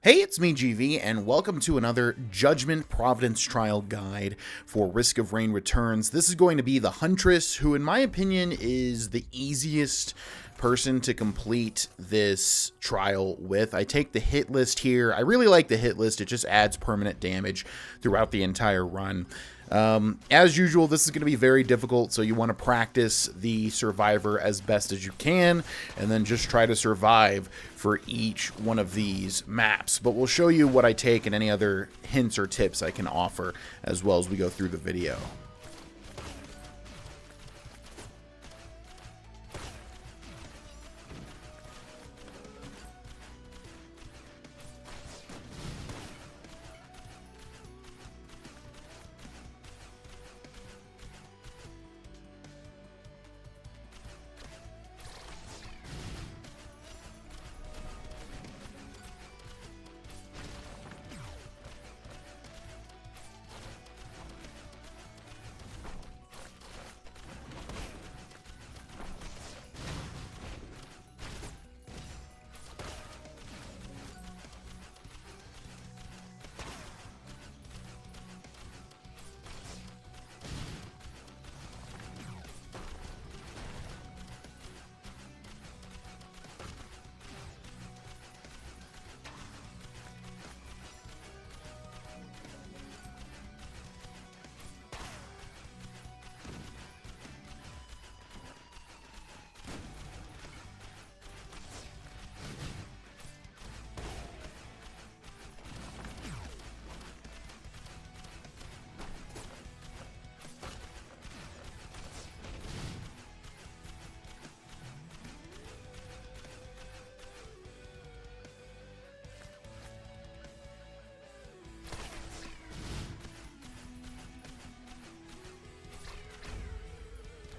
Hey, it's me, GV, and welcome to another Judgement Providence Trial guide for Risk of Rain Returns. This is going to be the Huntress, who in my opinion is the easiest person to complete this trial with. I take the hit list here. I really like the hit list. It just adds permanent damage throughout the entire run. As usual, this is going to be very difficult, so you want to practice the survivor as best as you can, and then just try to survive for each one of these maps. But we'll show you what I take and any other hints or tips I can offer as well as we go through the video.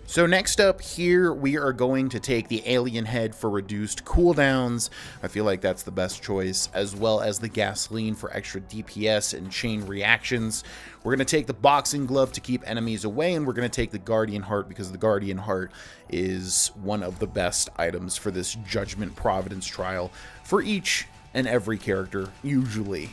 So next up here, we are going to take the alien head for reduced cooldowns. I feel like that's the best choice, as well as the gasoline for extra DPS and chain reactions. We're going to take the boxing glove to keep enemies away, and we're going to take the guardian heart because the guardian heart is one of the best items for this Judgement Providence trial for each and every character, usually.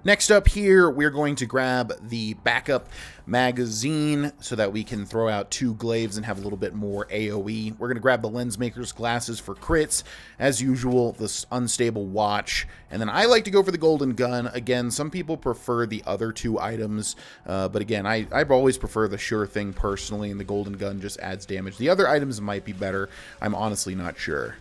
Next up here, we're going to grab the backup magazine so that we can throw out 2 glaives and have a little bit more AoE. We're going to grab the lens maker's glasses for crits. As usual, this unstable watch. And then I like to go for the golden gun. Again, some people prefer the other 2 items. But again, I always prefer the sure thing personally, and the golden gun just adds damage. The other items might be better. I'm honestly not sure.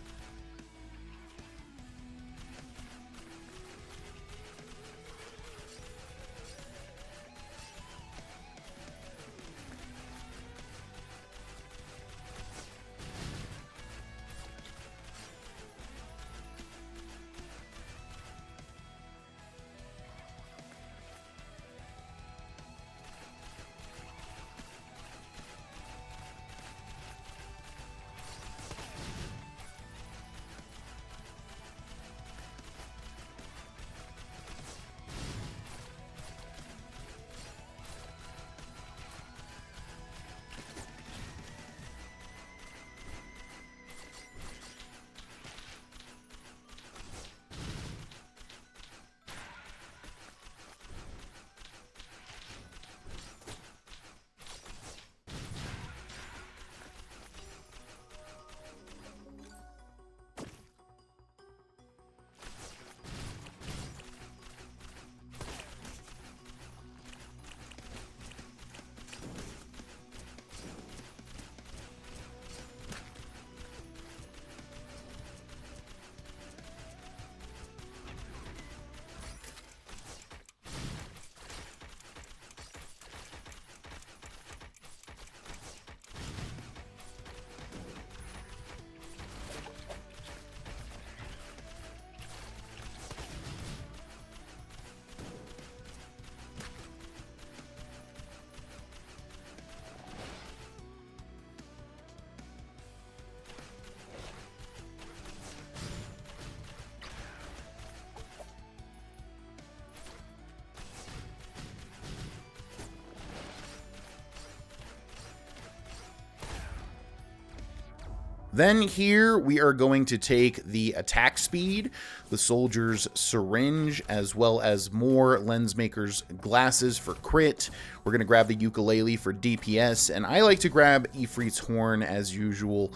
Then here we are going to take the attack speed, the soldier's syringe, as well as more Lensmaker's glasses for crit. We're going to grab the ukulele for DPS, and I like to grab Ifrit's horn as usual,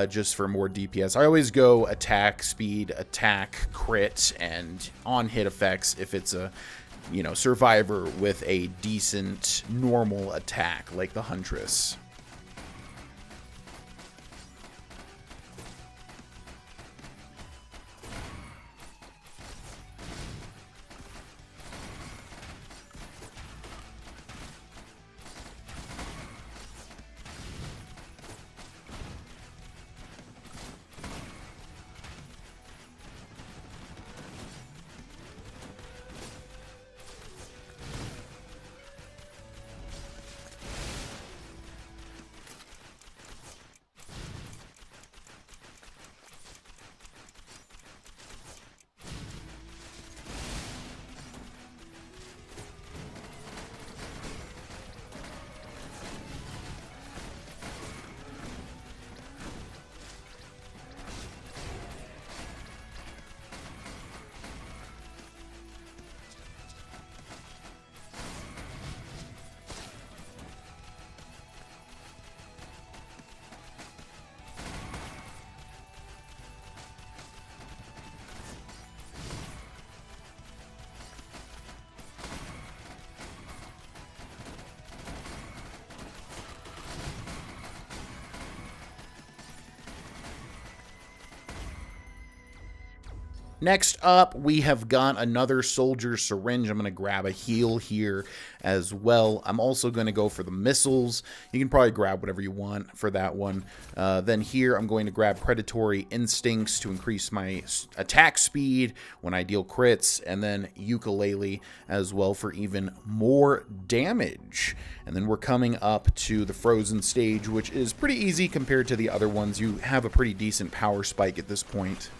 just for more DPS. I always go attack speed, attack, crit, and on-hit effects if it's a, you know, survivor with a decent normal attack like the Huntress. Next up, we have got another soldier's syringe. I'm going to grab a heal here as well. I'm also going to go for the missiles. You can probably grab whatever you want for that one. Then here, I'm going to grab predatory instincts to increase my attack speed when I deal crits, and then ukulele as well for even more damage. And then we're coming up to the frozen stage, which is pretty easy compared to the other ones. You have a pretty decent power spike at this point.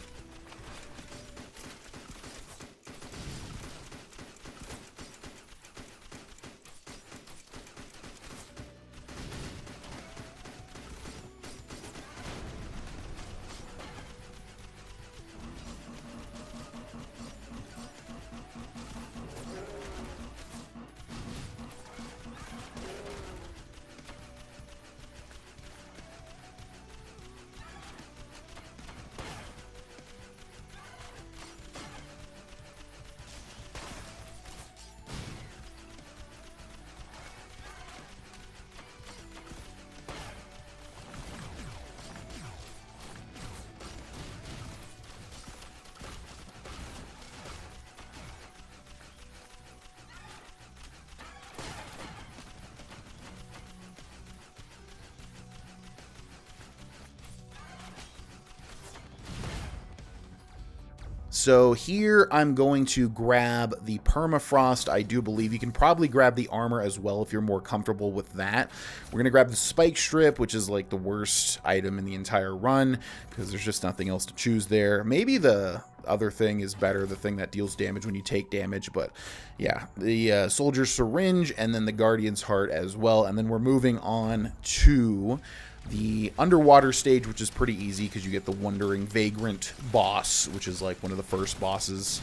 So here I'm going to grab the permafrost. I do believe you can probably grab the armor as well if you're more comfortable with that. We're going to grab the spike strip, which is like the worst item in the entire run because there's just nothing else to choose there. Maybe the other thing is better, the thing that deals damage when you take damage, but yeah, the soldier's syringe and then the guardian's heart as well. And then we're moving on to the underwater stage, which is pretty easy because you get the Wandering Vagrant boss, which is like one of the first bosses.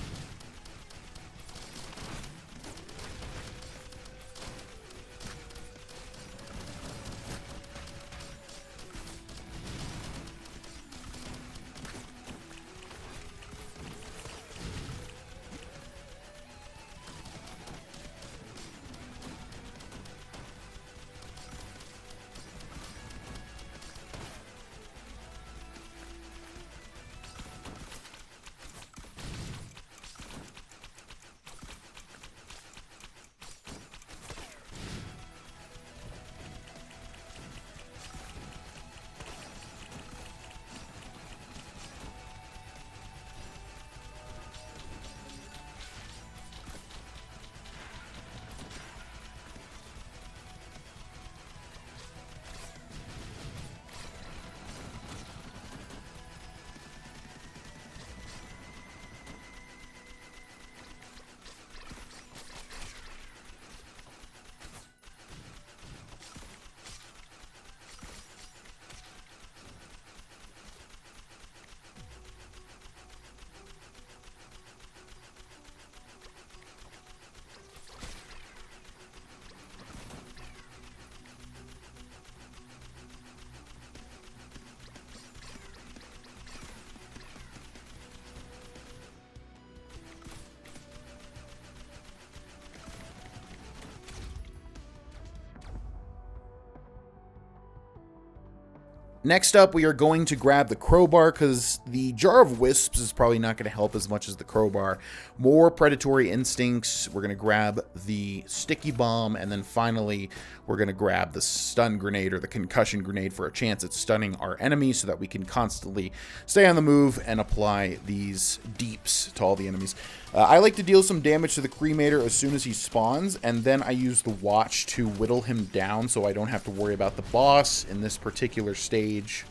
Next up, we are going to grab the crowbar because the jar of wisps is probably not going to help as much as the crowbar. More predatory instincts. We're going to grab the sticky bomb, and then finally, we're going to grab the stun grenade or the concussion grenade for a chance at stunning our enemies so that we can constantly stay on the move and apply these deeps to all the enemies. I like to deal some damage to the cremator as soon as he spawns, and then I use the watch to whittle him down so I don't have to worry about the boss in this particular stage.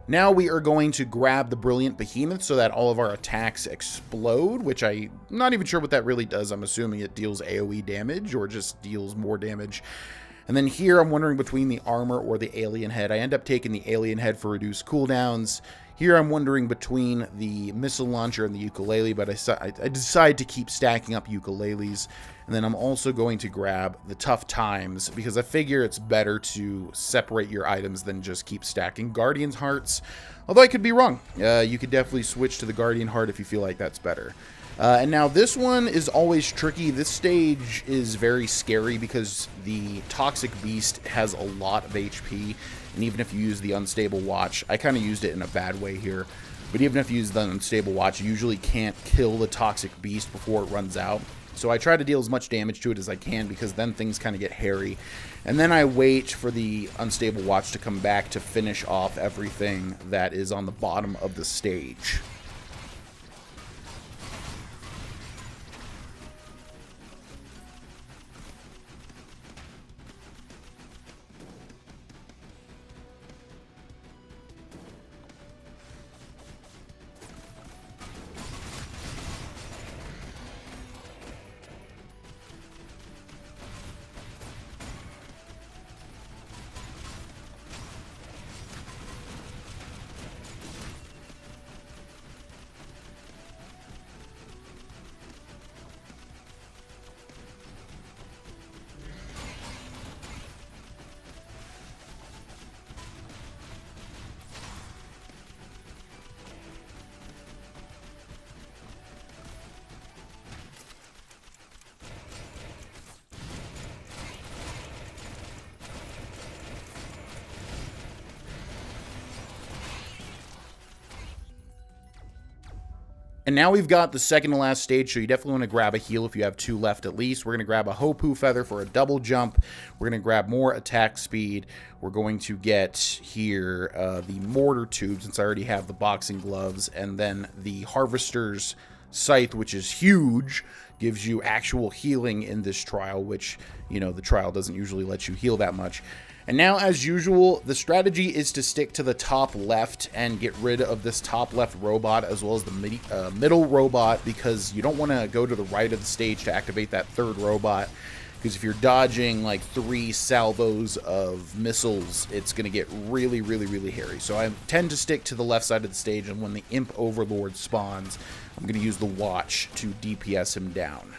Now we are going to grab the Brilliant Behemoth so that all of our attacks explode, which I'm not even sure what that really does. I'm assuming it deals AoE damage or just deals more damage. And then here I'm wondering between the armor or the alien head. I end up taking the alien head for reduced cooldowns. Here I'm wondering between the missile launcher and the ukulele, but I decide to keep stacking up ukuleles. And then I'm also going to grab the Tough Times because I figure it's better to separate your items than just keep stacking Guardian's Hearts. Although I could be wrong. You could definitely switch to the Guardian Heart if you feel like that's better. And now this one is always tricky. This stage is very scary because the Toxic Beast has a lot of HP. And even if you use the Unstable Watch, I kind of used it in a bad way here. But even if you use the Unstable Watch, you usually can't kill the Toxic Beast before it runs out. So I try to deal as much damage to it as I can because then things kind of get hairy. And then I wait for the Unstable Watch to come back to finish off everything that is on the bottom of the stage. And now we've got the second to last stage, so you definitely want to grab a heal if you have 2 left at least. We're going to grab a Hopu Feather for a double jump. We're going to grab more attack speed. We're going to get here the Mortar Tube, since I already have the Boxing Gloves. And then the Harvester's Scythe, which is huge, gives you actual healing in this trial, which, you know, the trial doesn't usually let you heal that much. And now, as usual, the strategy is to stick to the top left and get rid of this top left robot as well as the middle robot, because you don't want to go to the right of the stage to activate that third robot, because if you're dodging like 3 salvos of missiles, it's going to get really, really, really hairy. So I tend to stick to the left side of the stage, and when the Imp Overlord spawns, I'm going to use the Watch to DPS him down.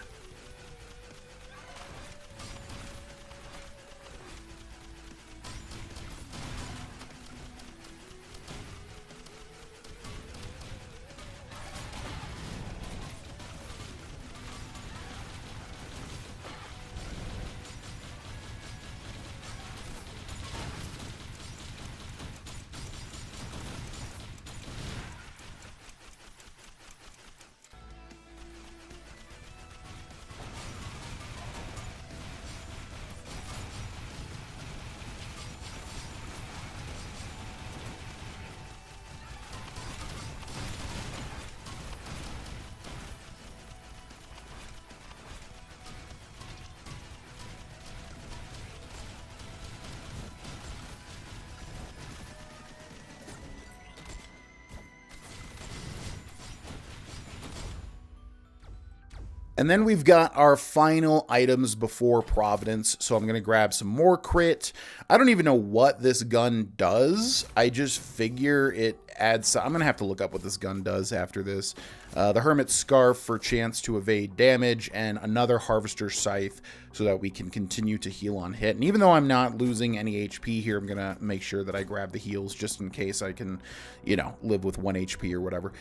And then we've got our final items before Providence. So I'm going to grab some more crit. I don't even know what this gun does. I just figure it adds... I'm going to have to look up what this gun does after this. The Hermit's Scarf for chance to evade damage, and another Harvester's Scythe so that we can continue to heal on hit. And even though I'm not losing any HP here, I'm going to make sure that I grab the heals just in case I can, you know, live with 1 HP or whatever.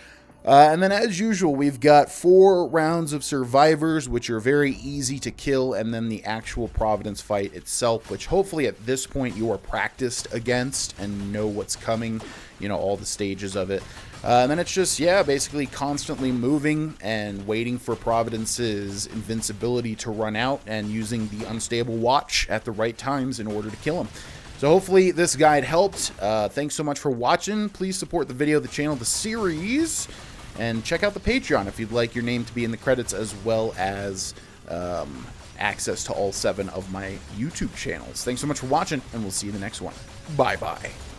And then, as usual, we've got 4 rounds of survivors, which are very easy to kill, and then the actual Providence fight itself, which hopefully at this point you are practiced against and know what's coming, you know, all the stages of it. And then it's just, yeah, basically constantly moving and waiting for Providence's invincibility to run out and using the Unstable Watch at the right times in order to kill him. So hopefully this guide helped. Thanks so much for watching. Please support the video, the channel, the series, and check out the Patreon if you'd like your name to be in the credits, as well as access to all 7 of my YouTube channels. Thanks so much for watching, and we'll see you in the next one. Bye-bye.